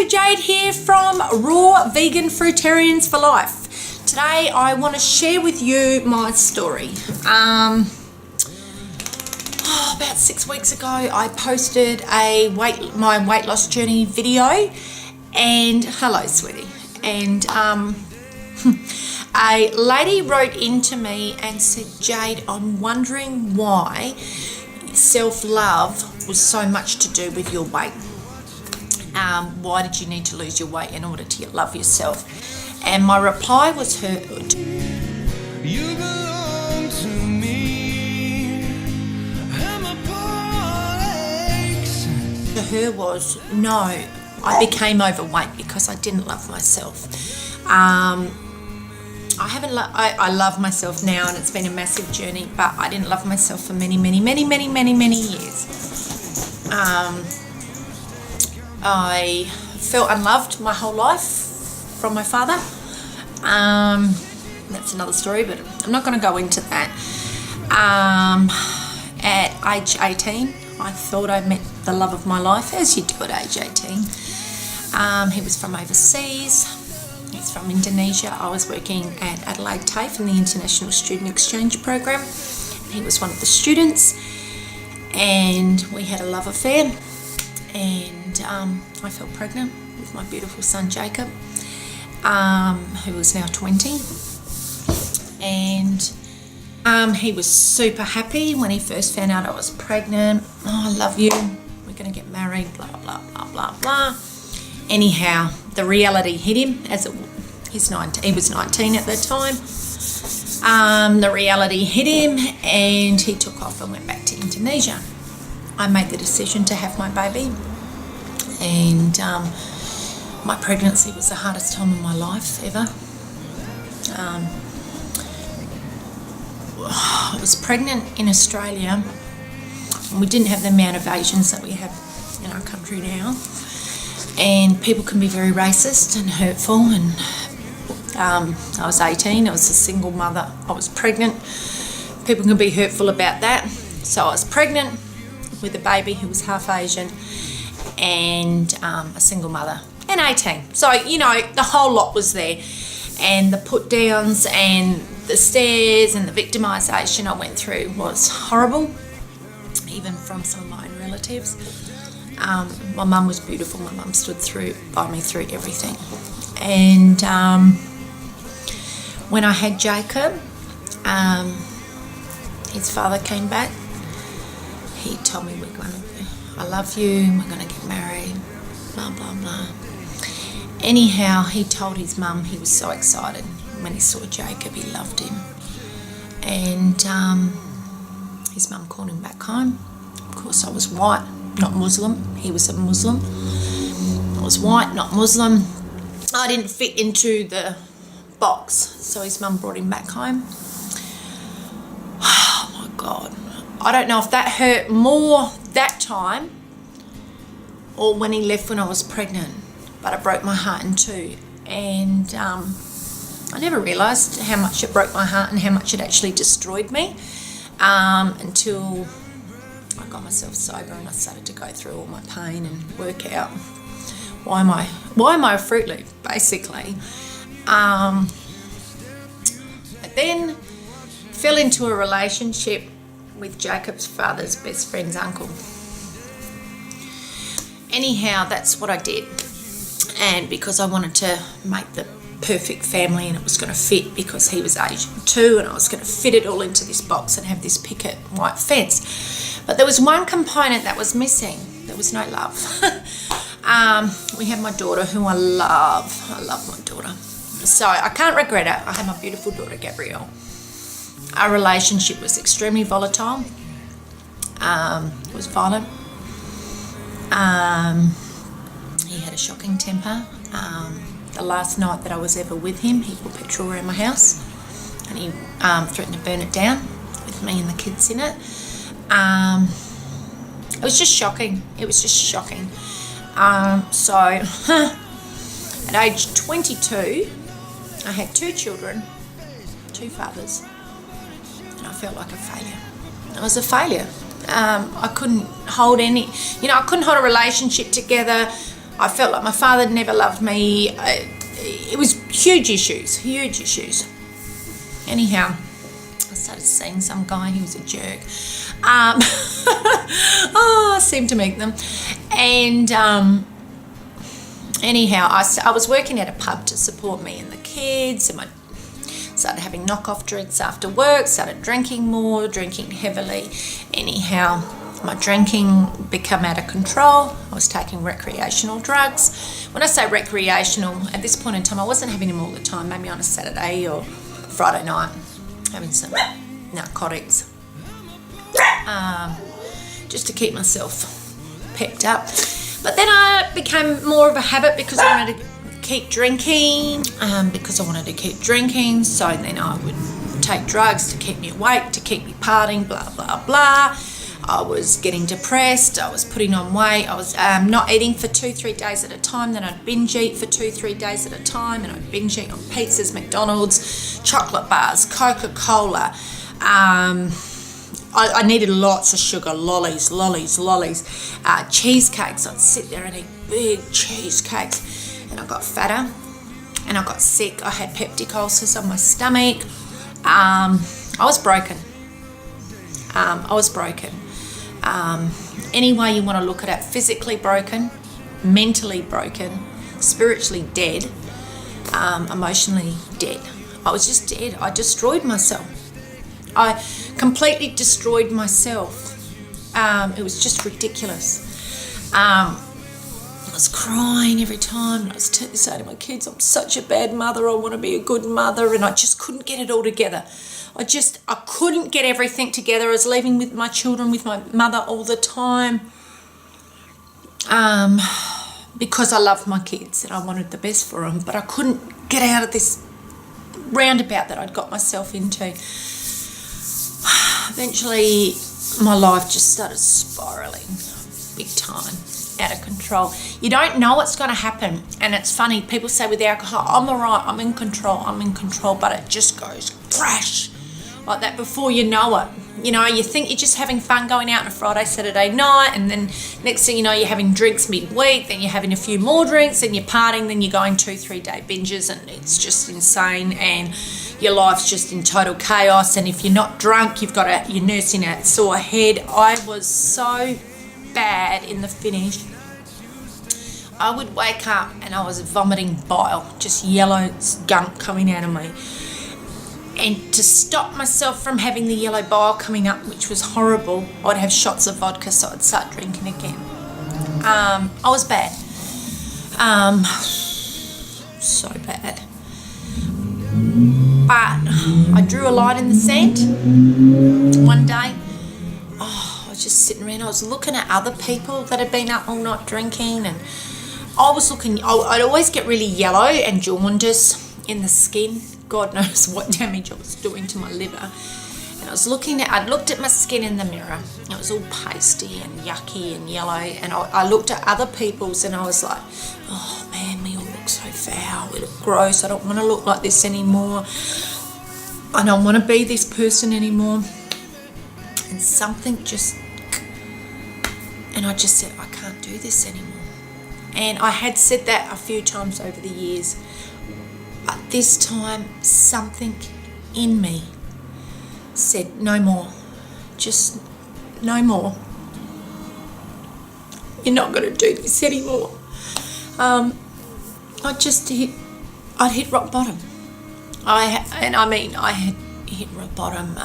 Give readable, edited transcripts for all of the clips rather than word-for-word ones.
Jade here from Raw Vegan Fruitarians for Life. Today I want to share with you my story. About 6 weeks ago I posted my weight loss journey video, and hello sweetie, and a lady wrote into me and said, Jade, I'm wondering why self-love was so much to do with your weight. Why did you need to lose your weight in order to love yourself? And my reply was her. You belong to me, and my part to her was, no, I became overweight because I didn't love myself. I love myself now, and it's been a massive journey, but I didn't love myself for many years. I felt unloved my whole life from my father. That's another story, but I'm not going to go into that. At age 18, I thought I met the love of my life, as you do at age 18. He was from overseas. He's from Indonesia. I was working at Adelaide TAFE in the International Student Exchange Program. He was one of the students, and we had a love affair. And I fell pregnant with my beautiful son Jacob, who was now 20. And he was super happy when he first found out I was pregnant. Oh, I love you. We're going to get married, blah, blah, blah, blah, blah. Anyhow, the reality hit him he was 19 at the time. The reality hit him, and he took off and went back to Indonesia. I made the decision to have my baby, and my pregnancy was the hardest time of my life ever. I was pregnant in Australia, and we didn't have the amount of Asians that we have in our country now, and people can be very racist and hurtful, and I was 18, I was a single mother, I was pregnant. People can be hurtful about that. So I was pregnant with a baby who was half Asian, and a single mother, and 18. So, you know, the whole lot was there. And the put downs and the stares and the victimisation I went through was horrible, even from some of my own relatives. My mum was beautiful. My mum stood by me through everything. And when I had Jacob, his father came back. He told me, I love you, we're going to get married, blah, blah, blah. Anyhow, he told his mum he was so excited when he saw Jacob, he loved him. And his mum called him back home. Of course, I was white, not Muslim. He was a Muslim. I was white, not Muslim. I didn't fit into the box, so his mum brought him back home. Oh my God. I don't know if that hurt more that time or when he left when I was pregnant, but it broke my heart in two. And I never realised how much it broke my heart and how much it actually destroyed me until I got myself sober and I started to go through all my pain and work out why am I a Fruit Loop, basically. But then fell into a relationship with Jacob's father's best friend's uncle. Anyhow, that's what I did. And because I wanted to make the perfect family and it was going to fit because he was Asian too, and I was going to fit it all into this box and have this picket white fence. But there was one component that was missing. There was no love. We had my daughter, who I love. I love my daughter. So I can't regret it. I had my beautiful daughter, Gabrielle. Our relationship was extremely volatile. It was violent. He had a shocking temper. The last night that I was ever with him, he put petrol around my house, and he threatened to burn it down with me and the kids in it. It was just shocking. It was just shocking. So at age 22, I had 2 children, 2 fathers, and I felt like a failure. I was a failure. I couldn't hold I couldn't hold a relationship together. I felt like my father never loved me. It was huge issues. Anyhow, I started seeing some guy, he was a jerk. I seemed to meet them. And anyhow, I was working at a pub to support me and the kids, and I started having knockoff drinks after work, started drinking more, drinking heavily. Anyhow, my drinking became out of control. I was taking recreational drugs. When I say recreational, at this point in time, I wasn't having them all the time, maybe on a Saturday or Friday night, having some narcotics, just to keep myself pepped up. But then I became more of a habit because I wanted to keep drinking, so then I would take drugs to keep me awake, to keep me partying, blah, blah, blah. I was getting depressed, I was putting on weight, I was not eating for 2-3 days at a time, then I'd binge eat for 2-3 days at a time, and I'd binge eat on pizzas, McDonald's, chocolate bars, Coca-Cola. I needed lots of sugar, lollies, cheesecakes. I'd sit there and eat big cheesecakes, and I got fatter, and I got sick. I had peptic ulcers on my stomach. I was broken. Any way you want to look at it, physically broken, mentally broken, spiritually dead, emotionally dead. I was just dead. I destroyed myself. I completely destroyed myself. It was just ridiculous. I was crying every time, and I was saying to my kids, I'm such a bad mother, I want to be a good mother, and I just couldn't get it all together. I couldn't get everything together. I was living with my children, with my mother all the time, because I loved my kids and I wanted the best for them, but I couldn't get out of this roundabout that I'd got myself into. Eventually, my life just started spiraling big time, out of control. You don't know what's going to happen, and it's funny, people say with alcohol, I'm all right, I'm in control, but it just goes crash like that before you know it. You know, you think you're just having fun going out on a Friday, Saturday night, and then next thing you know, you're having drinks midweek, then you're having a few more drinks, then you're partying, then you're going 2-3 day binges, and it's just insane, and your life's just in total chaos. And if you're not drunk, you're nursing a sore head. I was so bad in the finish. I would wake up and I was vomiting bile, just yellow gunk coming out of me. And to stop myself from having the yellow bile coming up, which was horrible, I'd have shots of vodka, so I'd start drinking again. I was bad. So bad. But I drew a line in the sand one day. I was just sitting around, I was looking at other people that had been up all night drinking, and I'd always get really yellow and jaundice in the skin. God knows what damage I was doing to my liver. And I'd looked at my skin in the mirror. It was all pasty and yucky and yellow. And I looked at other people's, and I was like, oh man, we all look so foul. We look gross. I don't want to look like this anymore. I don't want to be this person anymore. And I just said, I can't do this anymore. And I had said that a few times over the years. But this time, something in me said, no more. Just no more. You're not going to do this anymore. I'd hit rock bottom. I had hit rock bottom.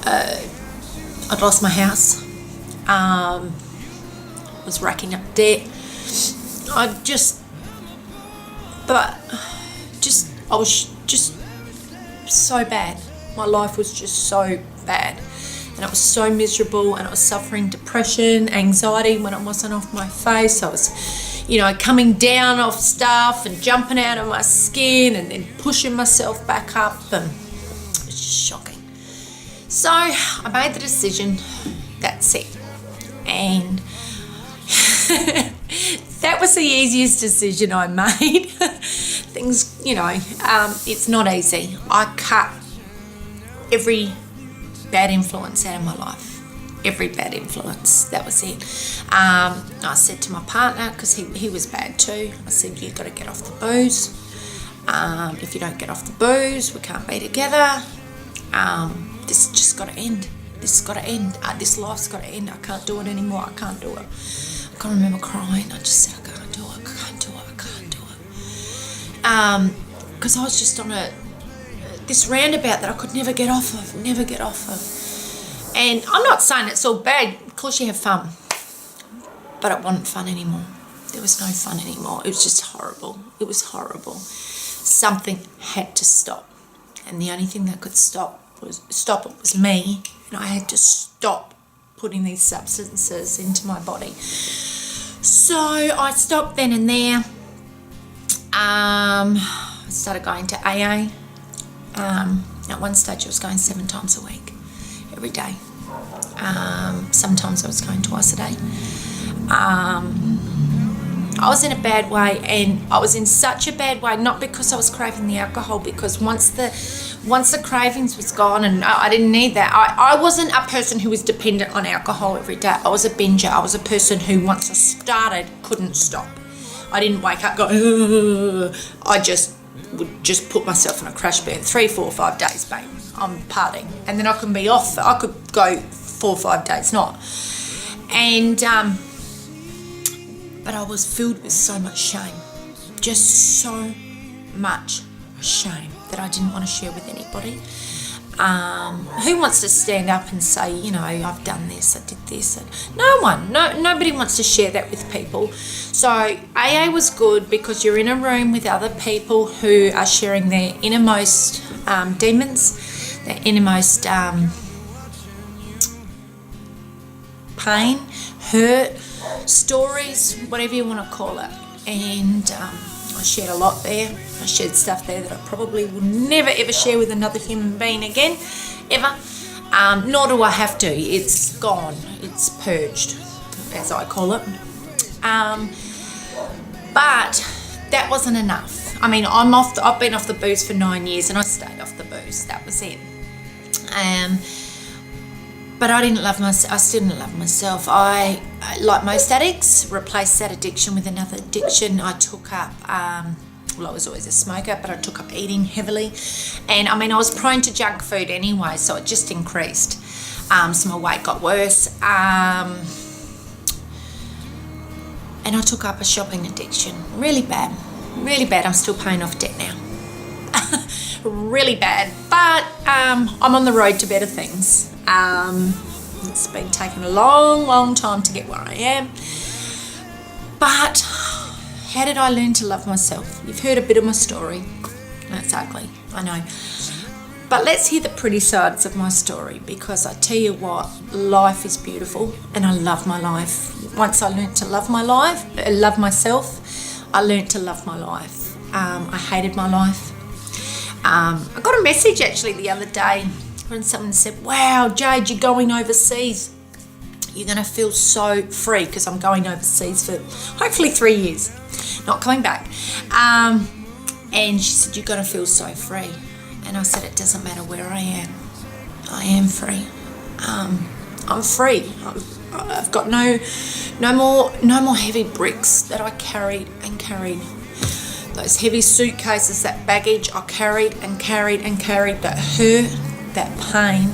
I'd lost my house. Was racking up debt. I was just so bad. My life was just so bad, and I was so miserable, and I was suffering depression, anxiety when I wasn't off my face. I was, coming down off stuff and jumping out of my skin and then pushing myself back up, and it was just shocking. So I made the decision, that's it. And that was the easiest decision I made. Things, it's not easy. I cut every bad influence out of my life. every bad influence. That was it. I said to my partner, because he was bad too, I said, you've got to get off the booze. If you don't get off the booze, we can't be together. This just got to end. This has got to end. This life's got to end. I can't do it anymore. I can't do it. I can remember crying. I just said, I can't do it. I can't do it. I can't do it. Because I was just on this roundabout that I could never get off of. And I'm not saying it's all bad. Of course you have fun. But it wasn't fun anymore. There was no fun anymore. It was just horrible. It was horrible. Something had to stop. And the only thing that could stop it was me. And I had to stop putting these substances into my body. So I stopped then and there. I started going to AA. At one stage I was going 7 times a week, every day. Sometimes I was going twice a day. I was in a bad way, and I was in such a bad way, not because I was craving the alcohol, because once the cravings was gone and I didn't need that, I wasn't a person who was dependent on alcohol every day. I was a binger. I was a person who, once I started, couldn't stop. I didn't wake up going, ugh. I would just put myself in a crash burn 3, 4, 5 days, babe. I'm partying. And then I can be off. I could go 4 or 5 days not. And, but I was filled with so much shame. Just so much shame that I didn't want to share with anybody. Who wants to stand up and say, you know, I've done this, I did this? And nobody wants to share that with people. So AA was good because you're in a room with other people who are sharing their innermost demons, their innermost pain, hurt, stories, whatever you want to call it. And I shared a lot there. I shared stuff there that I probably will never ever share with another human being again, ever. Nor do I have to. It's gone. It's purged, as I call it. But that wasn't enough. I mean, I've been off the booze for 9 years, and I stayed off the booze. That was it. But I didn't love myself. I still didn't love myself. I, like most addicts, replaced that addiction with another addiction. I took up, well, I was always a smoker, but I took up eating heavily. And I mean, I was prone to junk food anyway, so it just increased. So my weight got worse. And I took up a shopping addiction. Really bad. Really bad. I'm still paying off debt now. Really bad. But I'm on the road to better things. It's been taking a long time to get where I am. But how did I learn to love myself? You've heard a bit of my story. That's ugly, I know. But let's hear the pretty sides of my story, because I tell you what, life is beautiful and I love my life. Once I learned to love myself, I learned to love my life. I hated my life. I got a message actually the other day when someone said, wow, Jade, you're going overseas. You're going to feel so free, because I'm going overseas for hopefully 3 years, not coming back. And she said, you're going to feel so free. And I said, it doesn't matter where I am. I am free. I'm free. I've got no more heavy bricks that I carried. Those heavy suitcases, that baggage I carried, that hurt, that pain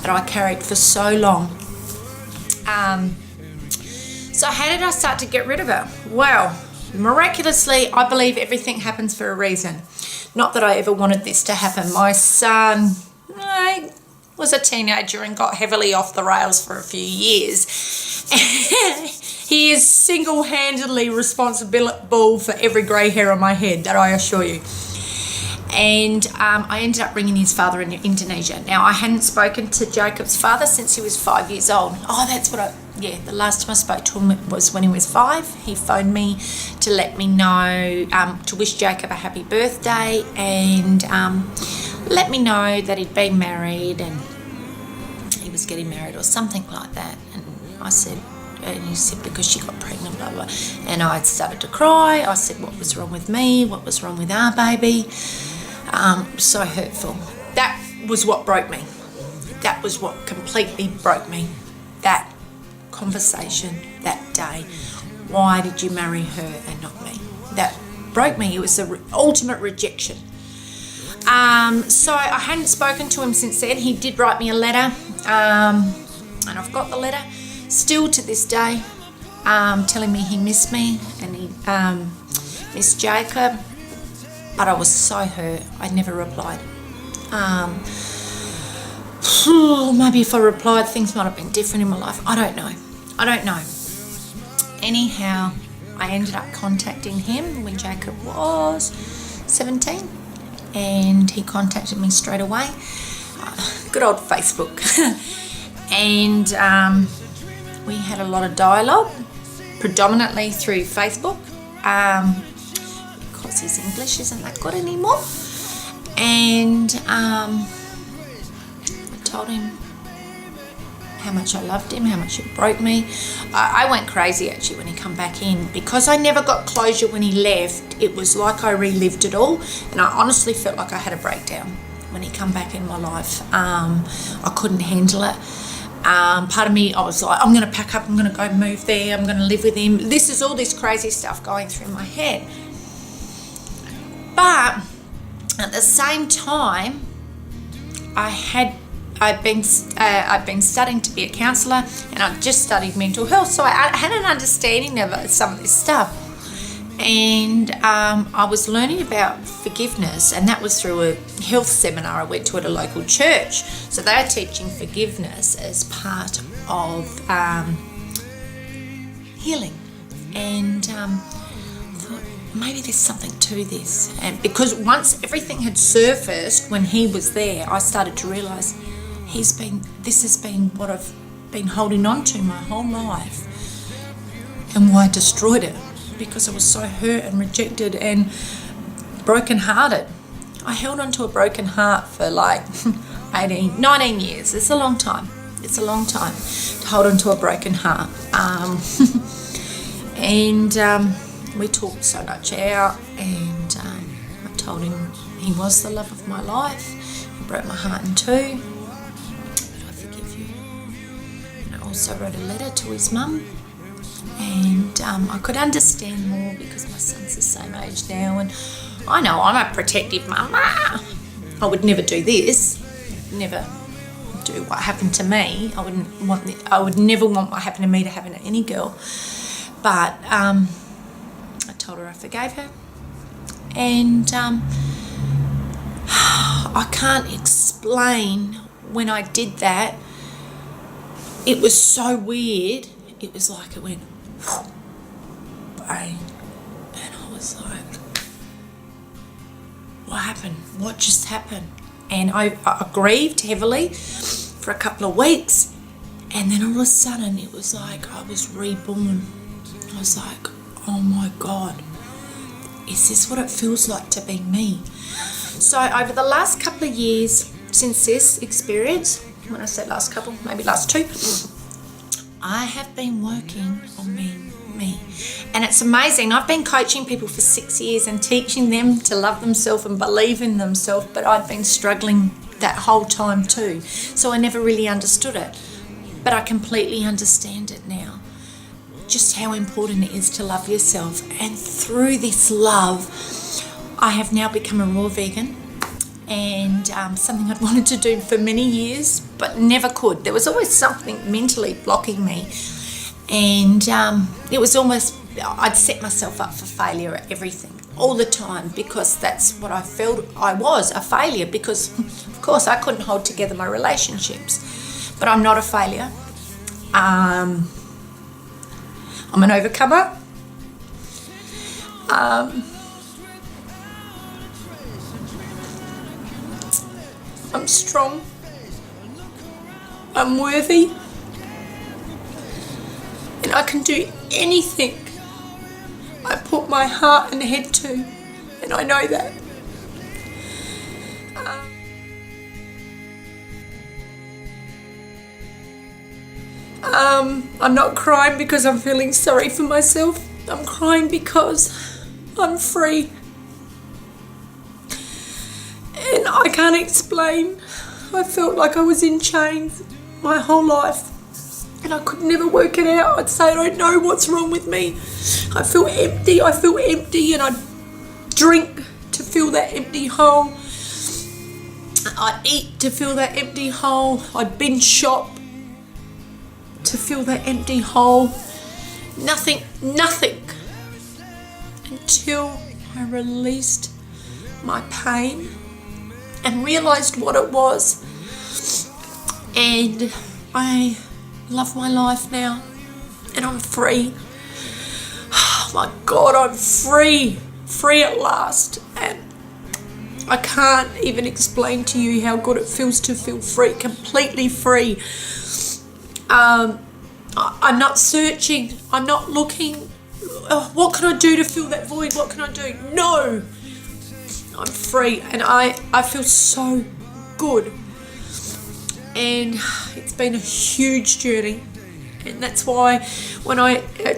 that I carried for so long. So how did I start to get rid of it? Well, miraculously, I believe everything happens for a reason. Not that I ever wanted this to happen. My son was a teenager and got heavily off the rails for a few years. He is single-handedly responsible for every grey hair on my head, that I assure you. And I ended up bringing his father in Indonesia. Now, I hadn't spoken to Jacob's father since he was 5 years old. Oh, that's what the last time I spoke to him was when he was 5. He phoned me to let me know, to wish Jacob a happy birthday, and let me know that he'd been married and he was getting married or something like that. And I said, and he said, because she got pregnant, blah, blah. And I started to cry. I said, what was wrong with me? What was wrong with our baby? So hurtful. That was what broke me. That was what completely broke me. that conversation that day. Why did you marry her and not me? That broke me. It was the ultimate rejection. So I hadn't spoken to him since then. He did write me a letter, and I've got the letter still to this day, telling me he missed me and he missed Jacob. But I was so hurt, I never replied. Maybe if I replied, things might have been different in my life. I don't know. Anyhow, I ended up contacting him when Jacob was 17, and he contacted me straight away. Good old Facebook. And we had a lot of dialogue, predominantly through Facebook, because his English isn't that good anymore. And I told him how much I loved him, how much it broke me. I went crazy actually when he come back in, because I never got closure when he left. It was like I relived it all, and I honestly felt like I had a breakdown when he come back in my life. I couldn't handle it. Part of me, I was like, I'm going to pack up, I'm going to go move there, I'm going to live with him. This is all this crazy stuff going through my head. But at the same time, I've been studying to be a counsellor, and I just studied mental health, so I had an understanding of some of this stuff. And I was learning about forgiveness, and that was through a health seminar I went to at a local church. So they are teaching forgiveness as part of healing. And I thought, maybe there's something to this. And because once everything had surfaced when he was there, I started to realise this has been what I've been holding on to my whole life, and why I destroyed it, because I was so hurt and rejected and broken-hearted. I held on to a broken heart for like 19 years. It's a long time. It's a long time to hold on to a broken heart. And we talked so much out, and I told him he was the love of my life. He broke my heart in two. Also wrote a letter to his mum, and I could understand more because my son's the same age now, and I know I'm a protective mum. I would never do this, never do what happened to me. I would never want what happened to me to happen to any girl. But I told her I forgave her, and I can't explain when I did that. It was so weird. It was like it went bang, and I was like, what happened? What just happened? And I grieved heavily for a couple of weeks, and then all of a sudden it was like I was reborn. I was like, oh my God, is this what it feels like to be me? So over the last couple of years since this experience, when I said last couple, maybe last two, I have been working on me. And it's amazing. I've been coaching people for 6 years and teaching them to love themselves and believe in themselves, but I've been struggling that whole time too. So I never really understood it. But I completely understand it now. Just how important it is to love yourself. And through this love, I have now become a raw vegan. And something I'd wanted to do for many years, but never could. There was always something mentally blocking me. And it was almost, I'd set myself up for failure at everything, all the time, because that's what I felt. I was a failure because, of course, I couldn't hold together my relationships. But I'm not a failure. I'm an overcomer. I'm strong. I'm worthy. And I can do anything I put my heart and head to. And I know that. I'm not crying because I'm feeling sorry for myself. I'm crying because I'm free. And I can't explain. I felt like I was in chains my whole life. and I could never work it out. I'd say, I don't know what's wrong with me. I feel empty, and I'd drink to fill that empty hole. I'd eat to fill that empty hole. I'd binge shop to fill that empty hole. Nothing, until I released my pain and realised what it was. And I love my life now, and I'm free. Oh my God, I'm free at last. And I can't even explain to you how good it feels to feel free, completely free. I'm not searching, I'm not looking, what can I do to fill that void, what can I do? No, I'm free, and I feel so good. And it's been a huge journey, and that's why when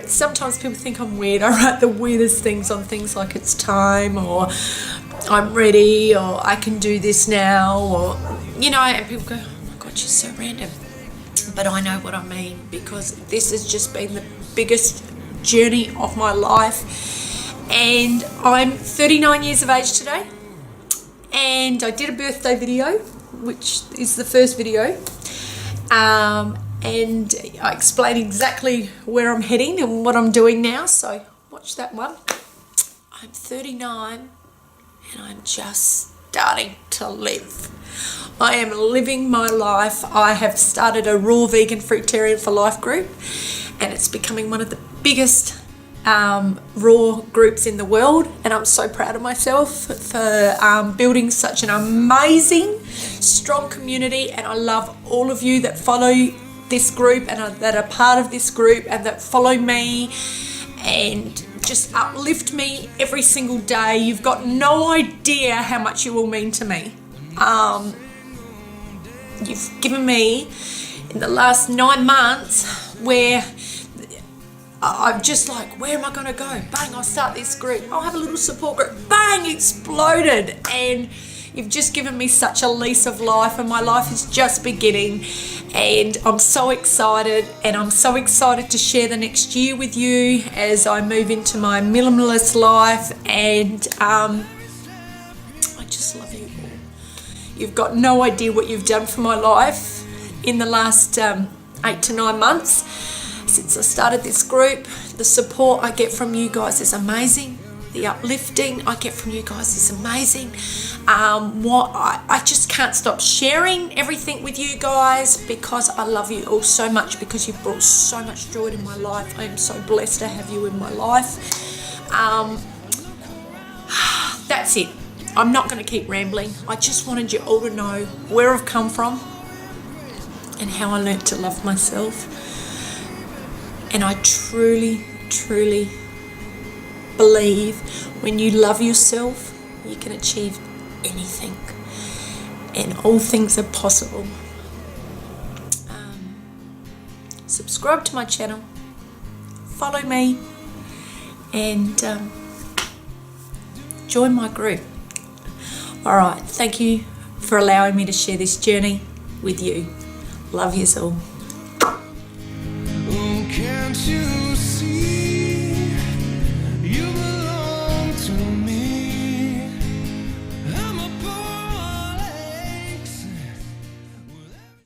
sometimes people think I'm weird, I write the weirdest things on things like it's time, or I'm ready, or I can do this now, or and people go, oh my God, she's so random. But I know what I mean, because this has just been the biggest journey of my life. And I'm 39 years of age today, and I did a birthday video, which is the first video, and I explain exactly where I'm heading and what I'm doing now, so watch that one. I'm 39 and I'm just starting to live. I am living my life. I have started a raw vegan fruitarian for life group, and it's becoming one of the biggest raw groups in the world, and I'm so proud of myself for building such an amazing, strong community. And I love all of you that follow this group and that are part of this group and that follow me and just uplift me every single day. You've got no idea how much you all mean to me. You've given me in the last 9 months where I'm just like, where am I going to go? Bang, I'll start this group. I'll have a little support group. Bang, exploded. And you've just given me such a lease of life, and my life is just beginning. And I'm so excited, and I'm so excited to share the next year with you as I move into my minimalist life. And I just love you all. You've got no idea what you've done for my life in the last 8 to 9 months. Since I started this group, the support I get from you guys is amazing. The uplifting I get from you guys is amazing. I just can't stop sharing everything with you guys, because I love you all so much, because you've brought so much joy in my life. I am so blessed to have you in my life. That's it. I'm not going to keep rambling. I just wanted you all to know where I've come from and how I learnt to love myself. And I truly, truly believe when you love yourself, you can achieve anything. And all things are possible. Subscribe to my channel. Follow me. And join my group. Alright, thank you for allowing me to share this journey with you. Love yous all.